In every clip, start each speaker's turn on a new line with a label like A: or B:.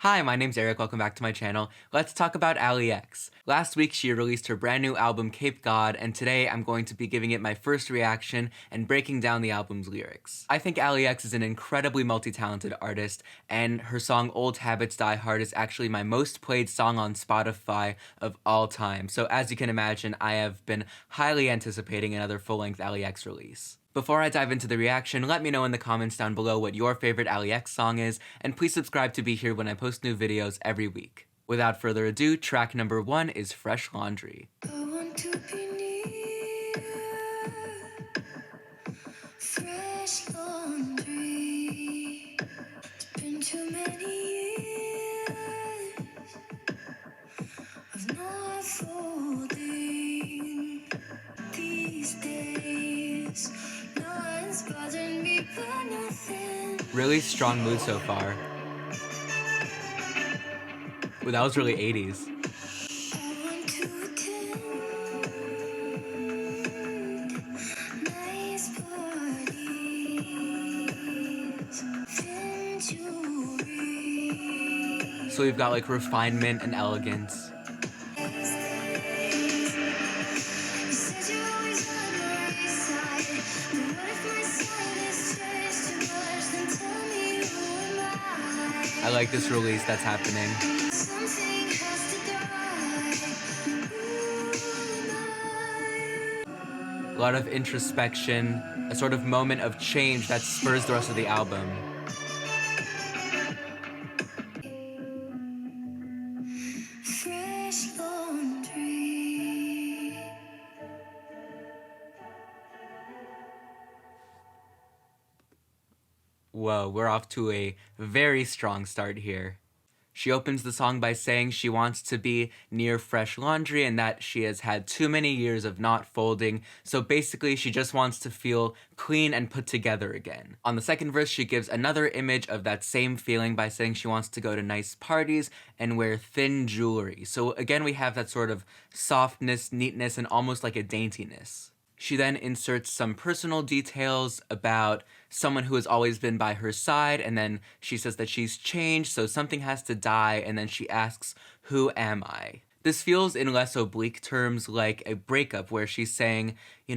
A: Hi, my name's Eric, welcome back to my channel. Let's talk about Allie X. Last week she released her brand new album Cape God, and today I'm going to be giving it my first reaction and breaking down the album's lyrics. I think Allie X is an incredibly multi-talented artist, and her song Old Habits Die Hard is actually my most played song on Spotify of all time. So as you can imagine, I have been highly anticipating another full-length Allie X release. Before I dive into the reaction, let me know in the comments down below what your favorite Allie X song is, and please subscribe to be here when I post new videos every week. Without further ado, track number 1 is Fresh Laundry.
B: I want to be near fresh laundry. It's been too many years of not folding. These days, no one's bothering me but nothing.
A: Really strong mood so far. Ooh, that was really 80s.
B: I want to attend nice parties, thin jewelry.
A: So we've got like refinement and elegance.
B: You said you always on the right side, but what if my side has changed too much? Then tell me who am I?
A: I like this release that's happening.
B: Something has to die. Who am I?
A: A lot of introspection, a sort of moment of change that spurs the rest of the album.
B: Fresh laundry.
A: Whoa, we're off to a very strong start here. She opens the song by saying she wants to be near fresh laundry and that she has had too many years of not folding, so basically she just wants to feel clean and put together again. On the second verse, she gives another image of that same feeling by saying she wants to go to nice parties and wear thin jewelry. So again, we have that sort of softness, neatness, and almost like a daintiness. She then inserts some personal details about someone who has always been by her side, and then she says that she's changed, so something has to die, and then she asks, "Who am I?" This feels in less oblique terms like a breakup where she's saying,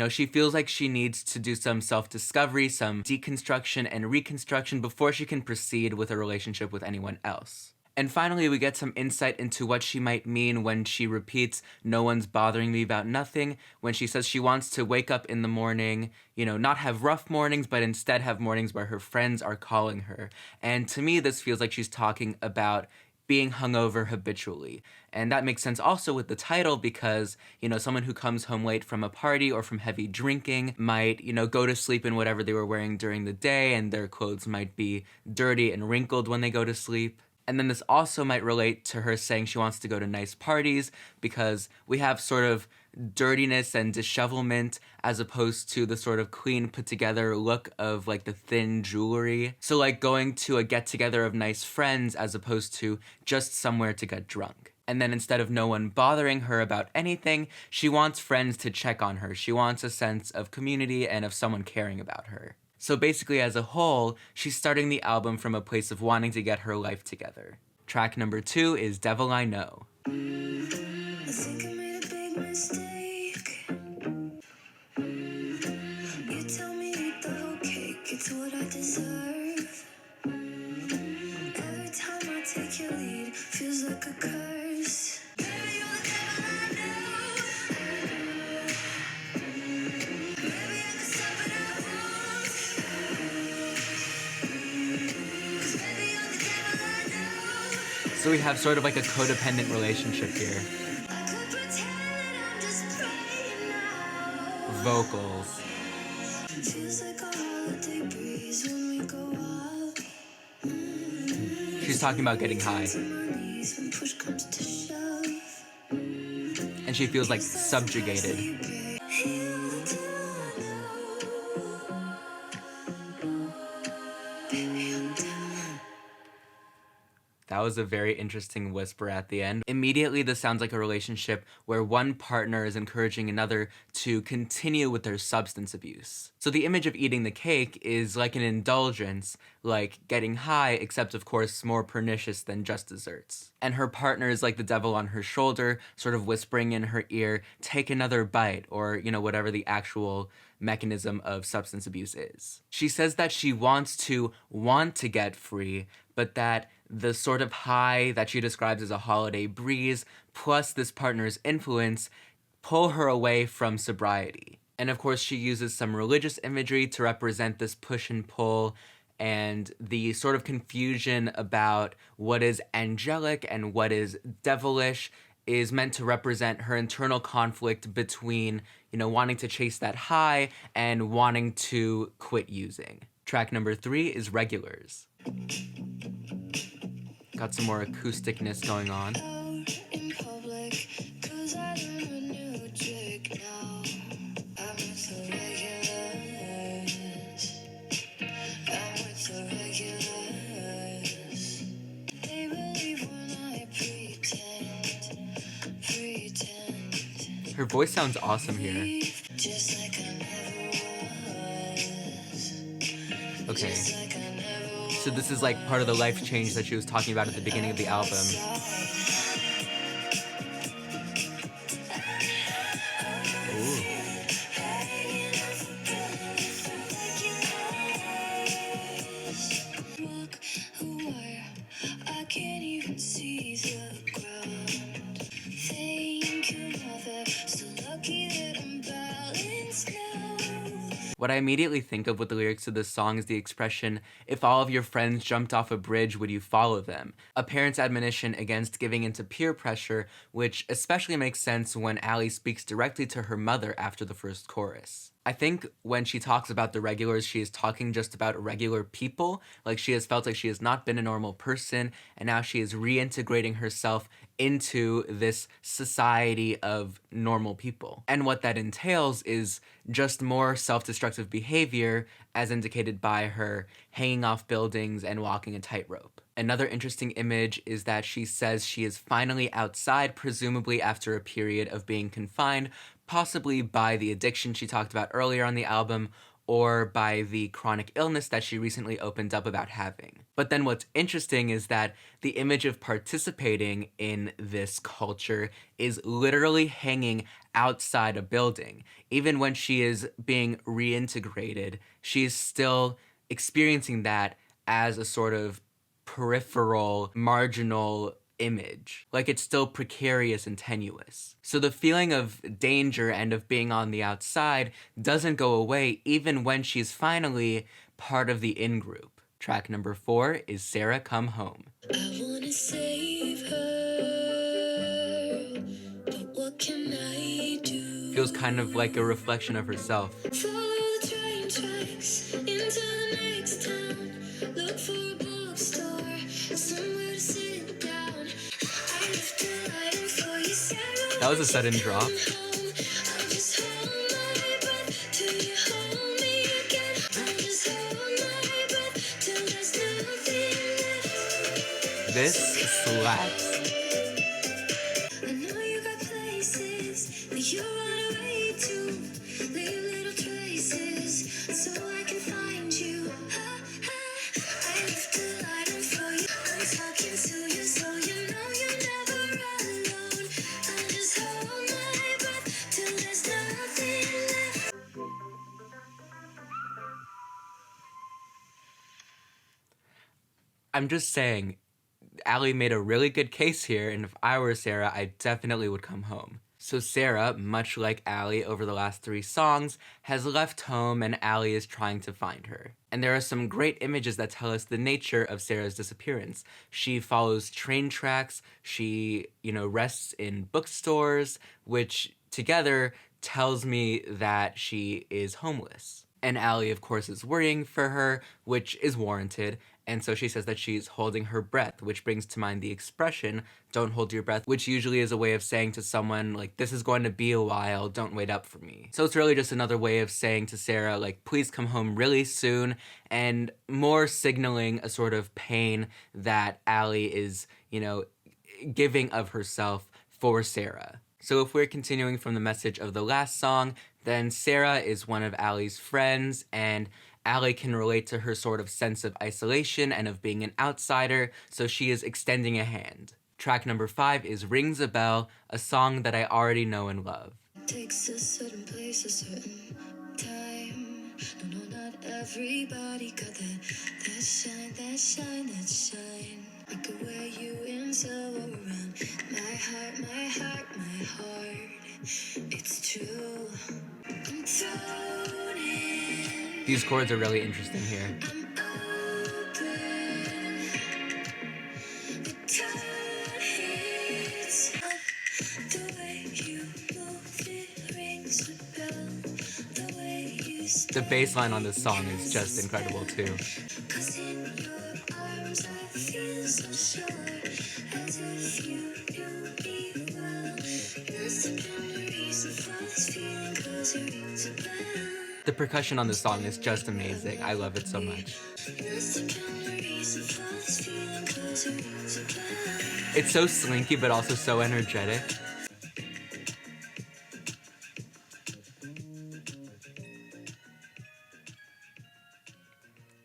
A: she feels like she needs to do some self-discovery, some deconstruction and reconstruction before she can proceed with a relationship with anyone else. And finally, we get some insight into what she might mean when she repeats, "No one's bothering me about nothing," when she says she wants to wake up in the morning, not have rough mornings, but instead have mornings where her friends are calling her. And to me, this feels like she's talking about being hungover habitually. And that makes sense also with the title because, someone who comes home late from a party or from heavy drinking might, go to sleep in whatever they were wearing during the day, and their clothes might be dirty and wrinkled when they go to sleep. And then this also might relate to her saying she wants to go to nice parties because we have sort of dirtiness and dishevelment as opposed to the sort of clean put together look of like the thin jewelry. So like going to a get together of nice friends as opposed to just somewhere to get drunk. And then instead of no one bothering her about anything, she wants friends to check on her. She wants a sense of community and of someone caring about her. So basically, as a whole, she's starting the album from a place of wanting to get her life together. Track number 2 is Devil I Know.
B: I think I made a big mistake. You tell me eat the whole cake, it's what I deserve. Every time I take your lead, feels like a curse. Baby, you're the devil I know. Maybe I could stop it at once. 'Cause baby, you're the devil I know.
A: So we have sort of like a codependent relationship here.
B: I could pretend that I'm just praying now.
A: Vocals.
B: Feels like a holiday breeze when we go out.
A: She's talking about getting high.
B: To my knees when push comes to shove.
A: And she feels like subjugated.
B: Heal the tunnel. Baby, I'm down.
A: That was a very interesting whisper at the end. Immediately, this sounds like a relationship where one partner is encouraging another to continue with their substance abuse. So the image of eating the cake is like an indulgence, like getting high, except of course more pernicious than just desserts. And her partner is like the devil on her shoulder, sort of whispering in her ear, take another bite, or, whatever the actual mechanism of substance abuse is. She says that she wants to get free, but that the sort of high that she describes as a holiday breeze, plus this partner's influence, pull her away from sobriety. And of course, she uses some religious imagery to represent this push and pull, and the sort of confusion about what is angelic and what is devilish is meant to represent her internal conflict between, wanting to chase that high and wanting to quit using. Track number 3 is Regulars. Got some more acousticness going on.
B: Out in public, 'cause I learned a new trick now. I'm with the regulars. I'm with the regulars. They believe when I pretend.
A: Her voice sounds awesome here.
B: Just like I never was.
A: Okay.
B: Just like I never was.
A: So this is like part of the life change that she was talking about at the beginning of the album. Ooh.
B: Walk away, I can't even see the ground. Thank you, mother, so lucky that I'm balanced now.
A: What I immediately think of with the lyrics to this song is the expression, if all of your friends jumped off a bridge, would you follow them? A parent's admonition against giving into peer pressure, which especially makes sense when Allie speaks directly to her mother after the first chorus. I think when she talks about the regulars, she is talking just about regular people, like she has felt like she has not been a normal person, and now she is reintegrating herself into this society of normal people. And what that entails is just more self-destructive behavior, as indicated by her hanging off buildings and walking a tightrope. Another interesting image is that she says she is finally outside, presumably after a period of being confined, possibly by the addiction she talked about earlier on the album, or by the chronic illness that she recently opened up about having. But then what's interesting is that the image of participating in this culture is literally hanging outside a building. Even when she is being reintegrated, she is still experiencing that as a sort of peripheral, marginal image. Like it's still precarious and tenuous. So the feeling of danger and of being on the outside doesn't go away even when she's finally part of the in-group. Track number 4 is Sarah Come Home.
B: I wanna save her, but what can I do?
A: Feels kind of like a reflection of herself.
B: Follow the train tracks into the next town. Look for a bookstore, somewhere to sit down. I left a light for you, Sarah.
A: That was a sudden drop.
B: I'll just hold my breath till you hold me again. I'll just hold my breath till there's nothing left.
A: This slaps.
B: I know you got places that you run away to. Leave little traces so I can find you. I left a light on for you. I'm talking to you so you know you're never alone. I just hold my breath till there's nothing left.
A: I'm just saying, Allie made a really good case here, and if I were Sarah, I definitely would come home. So Sarah, much like Allie over the last 3 songs, has left home and Allie is trying to find her. And there are some great images that tell us the nature of Sarah's disappearance. She follows train tracks, she, rests in bookstores, which together tells me that she is homeless. And Allie, of course, is worrying for her, which is warranted. And so she says that she's holding her breath, which brings to mind the expression, don't hold your breath, which usually is a way of saying to someone, like, this is going to be a while, don't wait up for me. So it's really just another way of saying to Sarah, like, please come home really soon, and more signaling a sort of pain that Allie is, giving of herself for Sarah. So if we're continuing from the message of the last song, then Sarah is one of Allie's friends, and Allie can relate to her sort of sense of isolation and of being an outsider, so she is extending a hand. Track number 5 is Rings a Bell, a song that I already know and love.
B: Takes a certain place, a certain time. No, not everybody got that shine, that shine, that shine. I could wear you in so around my heart, my heart, my heart. It's true. I'm thrown in.
A: These chords are really interesting here.
B: I'm open. The tide hits up. The way you move it rings a bell. The way you
A: The bass line on this song is just incredible too.
B: 'Cause in your arms I feel so sure, as if you knew me well. Must have been a reason for this feeling, 'cause it rings a bell.
A: The percussion on this song is just amazing. I love it so much.
B: Must have been a reason for this feeling, 'cause it rings a bell.
A: It's so slinky but also so energetic.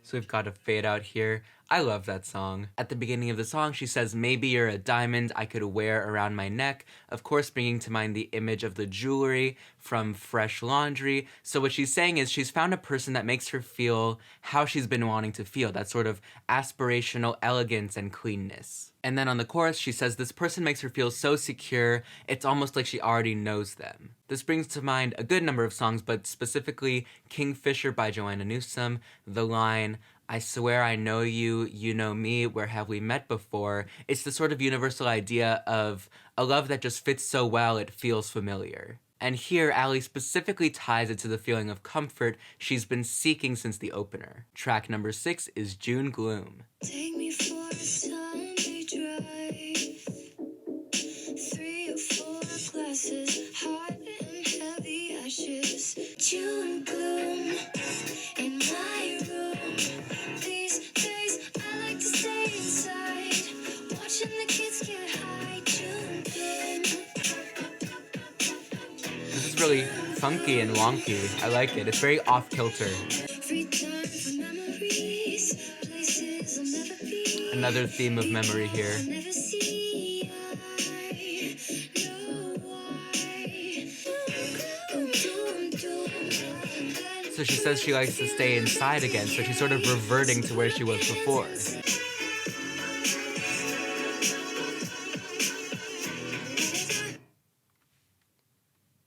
A: So we've got a fade out here. I love that song. At the beginning of the song, she says, maybe you're a diamond I could wear around my neck. Of course, bringing to mind the image of the jewelry from Fresh Laundry. So what she's saying is she's found a person that makes her feel how she's been wanting to feel, that sort of aspirational elegance and cleanness. And then on the chorus, she says this person makes her feel so secure, it's almost like she already knows them. This brings to mind a good number of songs, but specifically Kingfisher by Joanna Newsom, the line, I swear I know you, you know me, where have we met before? It's the sort of universal idea of a love that just fits so well it feels familiar. And here, Allie specifically ties it to the feeling of comfort she's been seeking since the opener. Track number 6 is June Gloom.
B: Take me for a Sunday drive. 3 or 4 glasses, hot and heavy ashes. June gloom in my room. These days I like to stay inside, watching the kids get high. June gloom.
A: This is really funky and wonky. I like it. It's very off-kilter.
B: Free time for memories, places I'll never be.
A: Another theme of memory here.
B: I'll never see. I know why. Oh, doom.
A: So she says she likes to stay inside again, so she's sort of reverting to where she was before.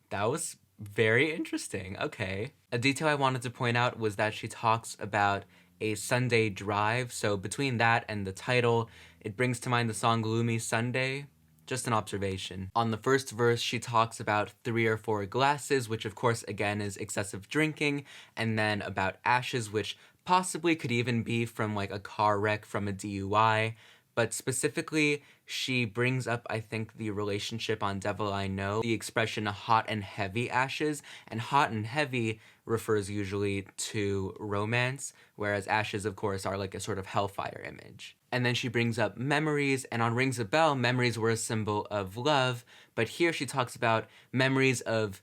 A: That was very interesting. Okay. A detail I wanted to point out was that she talks about a Sunday drive, so between that and the title, it brings to mind the song Gloomy Sunday. Just an observation. On the first verse, she talks about 3 or 4 glasses, which of course, again, is excessive drinking, and then about ashes, which possibly could even be from like a car wreck from a DUI. But specifically, she brings up, I think, the relationship on Devil I Know, the expression hot and heavy ashes, and hot and heavy refers usually to romance, whereas ashes, of course, are like a sort of hellfire image. And then she brings up memories, and on Rings a Bell, memories were a symbol of love, but here she talks about memories of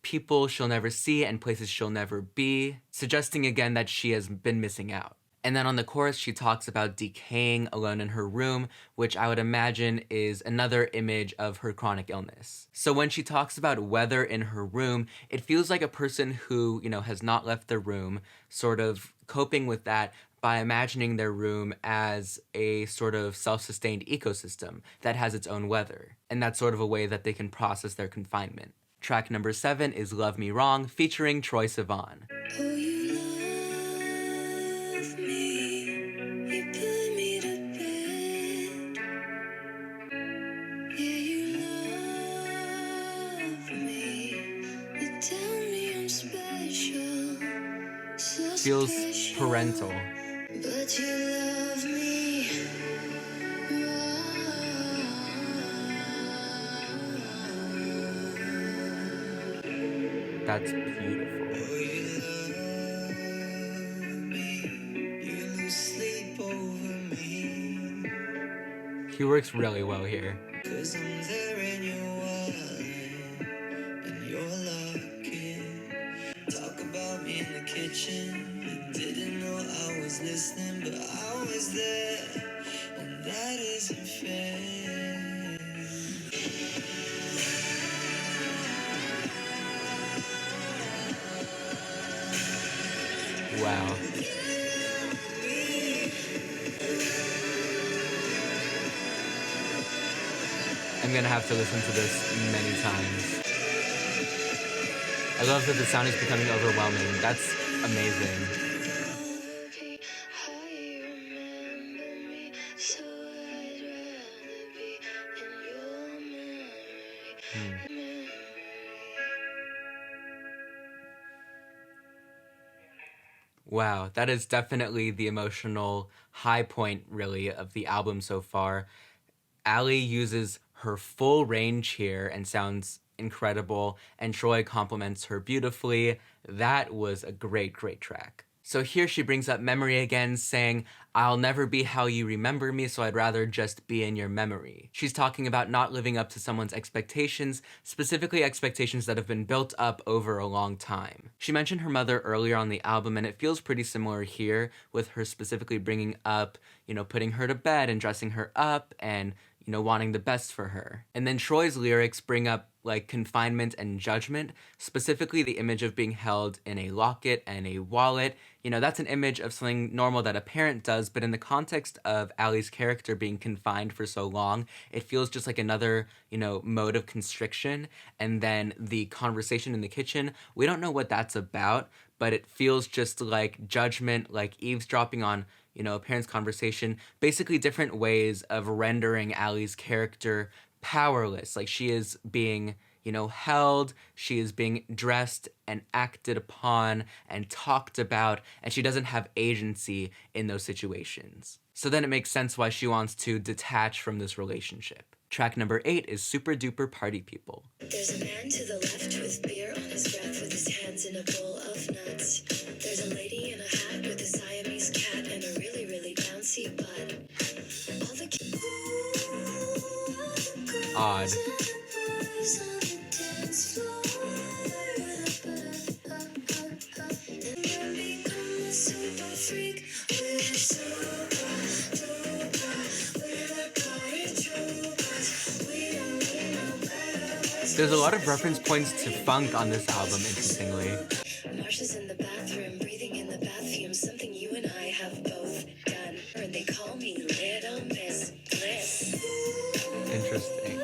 A: people she'll never see and places she'll never be, suggesting again that she has been missing out. And then on the chorus, she talks about decaying alone in her room, which I would imagine is another image of her chronic illness. So when she talks about weather in her room, it feels like a person who, has not left the room, sort of coping with that by imagining their room as a sort of self-sustained ecosystem that has its own weather. And that's sort of a way that they can process their confinement. Track number 7 is Love Me Wrong, featuring Troye Sivan.
B: Oh, you love me, you put me to bed. Yeah, you love me, you tell me I'm special, so
A: Feels
B: special.
A: parental.
B: But you love
A: That's beautiful.
B: Oh, you love me. You lose sleep over me.
A: He works really well here.
B: 'Cause I'm there in your wallet and you're locking. Talk about me in the kitchen. You didn't know I was listening, but I was there, and that isn't fair.
A: Wow. I'm gonna have to listen to this many times. I love that the sound is becoming overwhelming. That's amazing. Wow, that is definitely the emotional high point, really, of the album so far. Allie uses her full range here and sounds incredible, and Troye compliments her beautifully. That was a great, great track. So here she brings up memory again, saying, I'll never be how you remember me, so I'd rather just be in your memory. She's talking about not living up to someone's expectations, specifically expectations that have been built up over a long time. She mentioned her mother earlier on the album, and it feels pretty similar here, with her specifically bringing up, putting her to bed and dressing her up and, wanting the best for her. And then Troye's lyrics bring up like confinement and judgment, specifically the image of being held in a locket and a wallet. That's an image of something normal that a parent does, but in the context of Allie's character being confined for so long, it feels just like another, mode of constriction. And then the conversation in the kitchen, we don't know what that's about, but it feels just like judgment, like eavesdropping on, a parent's conversation, basically different ways of rendering Allie's character powerless. Like she is being, held, she is being dressed and acted upon and talked about, and she doesn't have agency in those situations. So then it makes sense why she wants to detach from this relationship. Track number 8 is Super Duper Party People.
B: There's a man to the left with beer on his breath with his hands in a bowl of nuts. There's a lady in a hat with a Siamese cat and a really, really bouncy butt. All the
A: Odd. There's a lot of reference points to funk on this album, interestingly.
B: Marsha's in the bathroom, breathing in the bath fumes, something you and I have both done. And they call me Little Miss Bliss.
A: Interesting.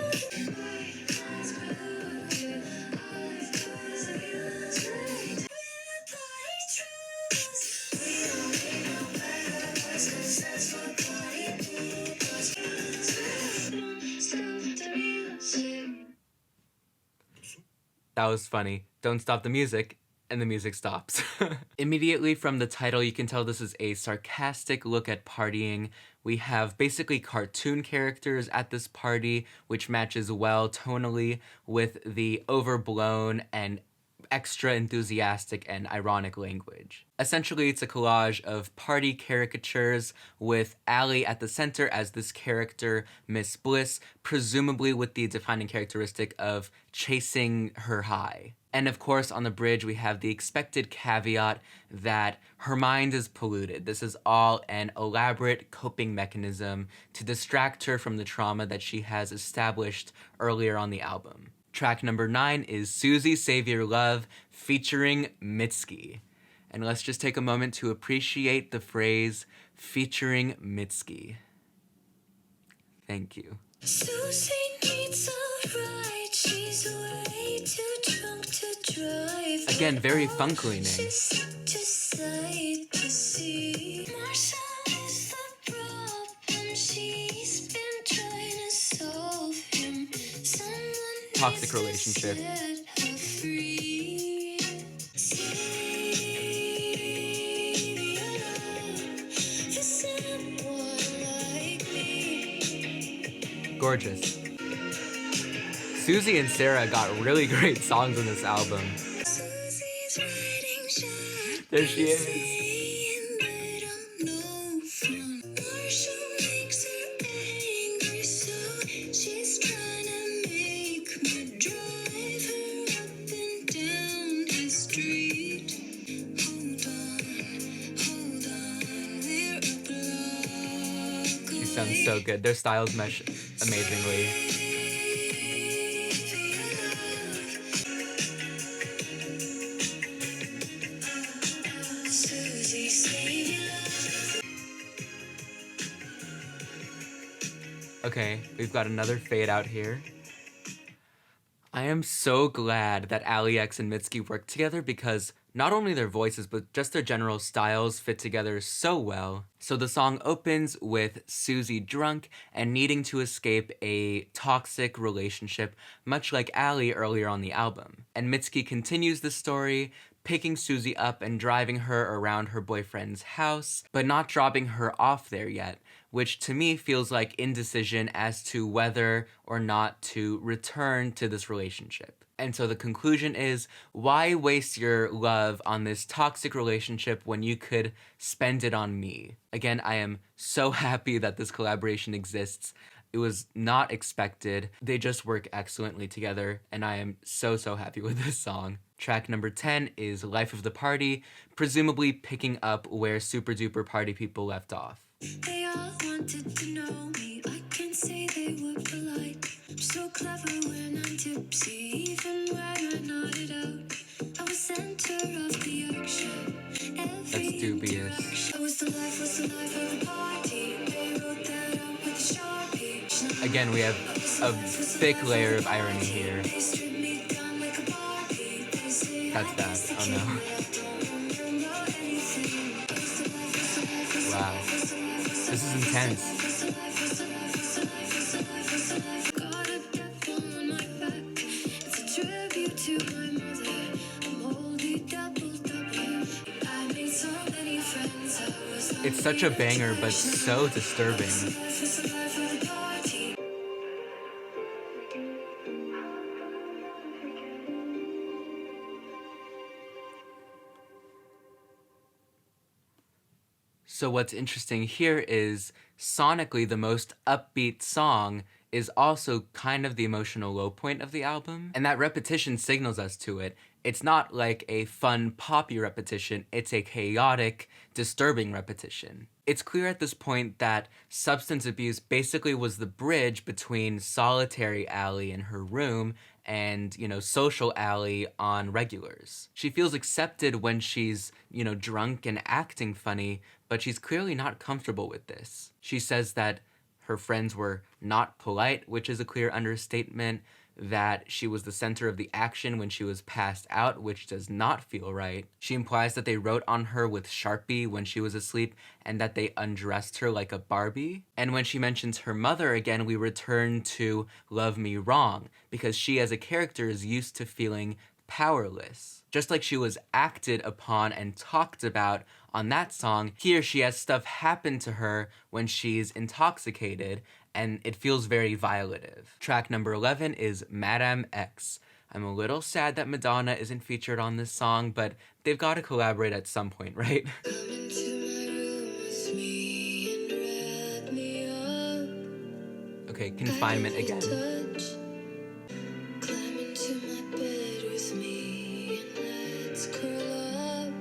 A: That was funny. Don't stop the music, and the music stops. Immediately from the title, you can tell this is a sarcastic look at partying. We have basically cartoon characters at this party, which matches well tonally with the overblown and extra enthusiastic and ironic language. Essentially, it's a collage of party caricatures with Allie at the center as this character, Miss Bliss, presumably with the defining characteristic of chasing her high. And of course, on the bridge, we have the expected caveat that her mind is polluted. This is all an elaborate coping mechanism to distract her from the trauma that she has established earlier on the album. Track number 9 is Susie Save Your Love featuring Mitski. And let's just take a moment to appreciate the phrase featuring Mitski. Thank you.
B: Susie needs a ride. She's way too drunk to drive.
A: Again, very funk leaning. Toxic relationship. Gorgeous. Susie and Sarah got really great songs on this album. There she is. She sounds so good. Their styles mesh amazingly. Okay, we've got another fade out here. I am so glad that Allie X and Mitski worked together because not only their voices, but just their general styles fit together so well. So the song opens with Susie drunk and needing to escape a toxic relationship, much like Allie earlier on the album. And Mitski continues the story, picking Susie up and driving her around her boyfriend's house, but not dropping her off there yet, which to me feels like indecision as to whether or not to return to this relationship. And so the conclusion is, why waste your love on this toxic relationship when you could spend it on me? Again, I am so happy that this collaboration exists. It was not expected. They just work excellently together, and I am so happy with this song. Track number 10 is Life of the Party, presumably picking up where Super Duper Party People left off.
B: They all wanted to know me. I can say they were polite. I'm so clever when I'm tipsy, even when I nodded out. I was center of the action.
A: That's dubious.
B: I was the life of the party. They wrote that up with a Sharpie.
A: Again, we have a thick layer of irony here.
B: They stripped me down like a Barbie. They say
A: That's
B: I
A: bad.
B: was the
A: Oh
B: king,
A: no.
B: but I don't remember anything. I was the life.
A: Wow. This is intense.
B: Got a devil on my back. It's a tribute to my mother. I'm holy double. I made so many friends. I was the
A: It's such a banger, but so disturbing.
B: life of the party.
A: So what's interesting here is sonically the most upbeat song is also kind of the emotional low point of the album. And that repetition signals us to it. It's not like a fun poppy repetition, it's a chaotic, disturbing repetition. It's clear at this point that substance abuse basically was the bridge between solitary Allie in her room and, social Allie on regulars. She feels accepted when she's, drunk and acting funny, but she's clearly not comfortable with this. She says that her friends were not polite, which is a clear understatement, that she was the center of the action when she was passed out, which does not feel right. She implies that they wrote on her with Sharpie when she was asleep and that they undressed her like a Barbie. And when she mentions her mother again, we return to Love Me Wrong, because she as a character is used to feeling powerless. Just like she was acted upon and talked about on that song, here she has stuff happen to her when she's intoxicated, and it feels very violative. Track number 11 is Madame X. I'm a little sad that Madonna isn't featured on this song, but they've got to collaborate at some point, right?
B: Come into my room with me and wrap me up.
A: Okay, Confinement again.
B: Touch. Climb into my bed with me and let's curl up.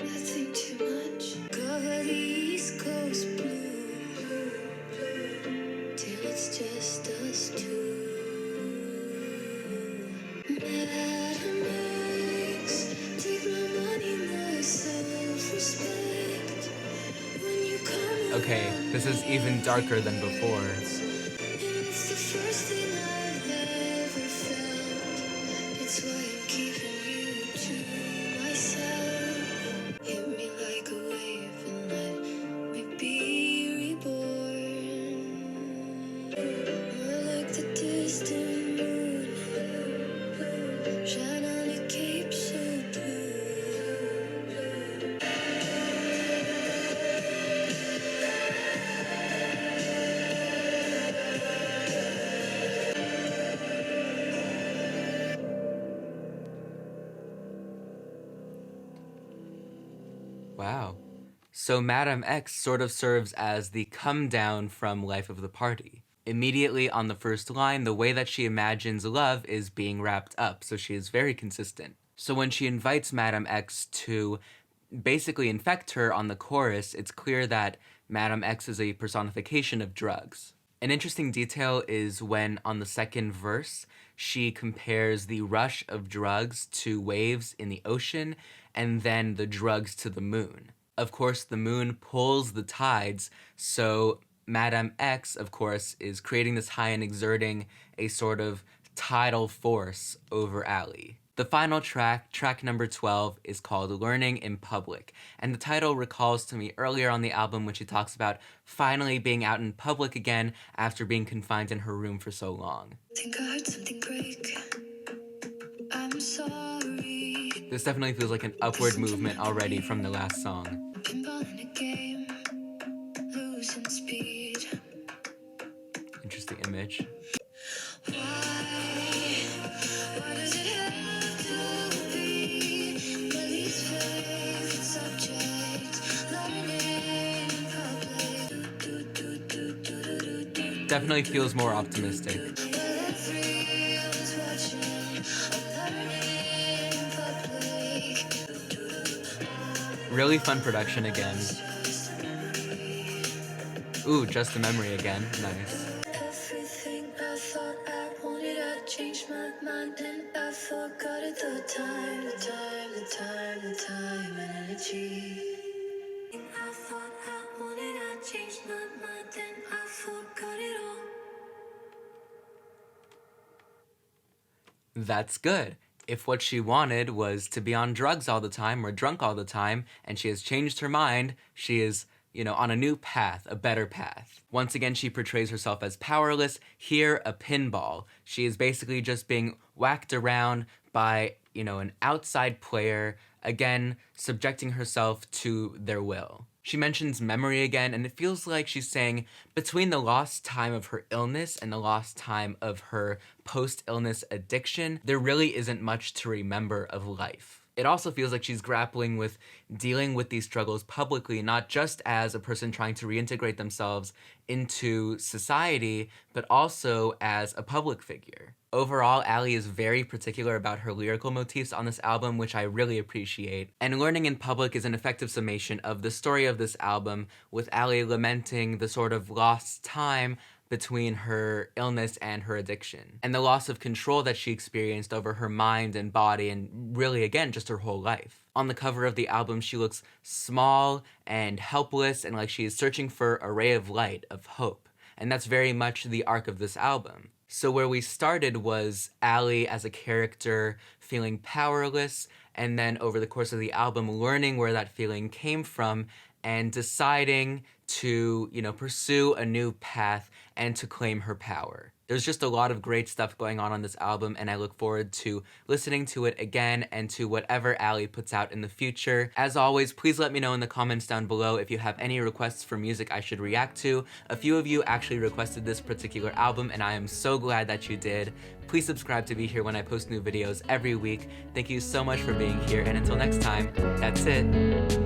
B: Nothing too much. Cover the East Coast blue till it's just us two. Madam X, take my money, my self-respect. When you come
A: Okay, this is even darker than before.
B: and it's the first thing I've ever felt. It's why I'm keeping you to myself. Hit me like a wave and let me be reborn. More like the distant moon, shine on a cape so blue.
A: Wow. So Madame X sort of serves as the come down from Life of the Party. Immediately on the first line, the way that she imagines love is being wrapped up, so she is very consistent. So when she invites Madame X to basically infect her on the chorus, it's clear that Madame X is a personification of drugs. An interesting detail is when, on the second verse, she compares the rush of drugs to waves in the ocean and then the drugs to the moon. Of course, the moon pulls the tides, so Madame X, of course, is creating this high and exerting a sort of tidal force over Allie. The final track, track number 12, is called Learning in Public, and the title recalls to me earlier on the album when she talks about finally being out in public again after being confined in her room for so long.
B: Think I heard something break. I'm sorry.
A: This definitely feels like an upward movement already from the last song.
B: Pinball in a game, losing speed.
A: Interesting image.
B: Why does it have to be my least favorite subject? Learning in public.
A: Definitely feels more optimistic. Really fun production again. Ooh, Just a Memory again. Nice.
B: Everything I thought I wanted, I changed my mind and I forgot it. The time and energy. I thought I wanted, I changed my mind and I forgot it all.
A: That's good. If what she wanted was to be on drugs all the time or drunk all the time, and she has changed her mind, she is, on a new path, a better path. Once again, she portrays herself as powerless, here a pinball. She is basically just being whacked around by, an outside player, again, subjecting herself to their will. She mentions memory again, and it feels like she's saying between the lost time of her illness and the lost time of her post-illness addiction, there really isn't much to remember of life. It also feels like she's grappling with dealing with these struggles publicly, not just as a person trying to reintegrate themselves into society, but also as a public figure. Overall, Allie is very particular about her lyrical motifs on this album, which I really appreciate. And Learning in Public is an effective summation of the story of this album, with Allie lamenting the sort of lost time between her illness and her addiction, and the loss of control that she experienced over her mind and body, and really, again, just her whole life. On the cover of the album, she looks small and helpless and like she is searching for a ray of light, of hope. And that's very much the arc of this album. So where we started was Allie as a character feeling powerless, and then over the course of the album, learning where that feeling came from and deciding to, pursue a new path and to claim her power. There's just a lot of great stuff going on this album, and I look forward to listening to it again and to whatever Allie puts out in the future. As always, please let me know in the comments down below if you have any requests for music I should react to. A few of you actually requested this particular album, and I am so glad that you did. Please subscribe to be here when I post new videos every week. Thank you so much for being here, and until next time, that's it.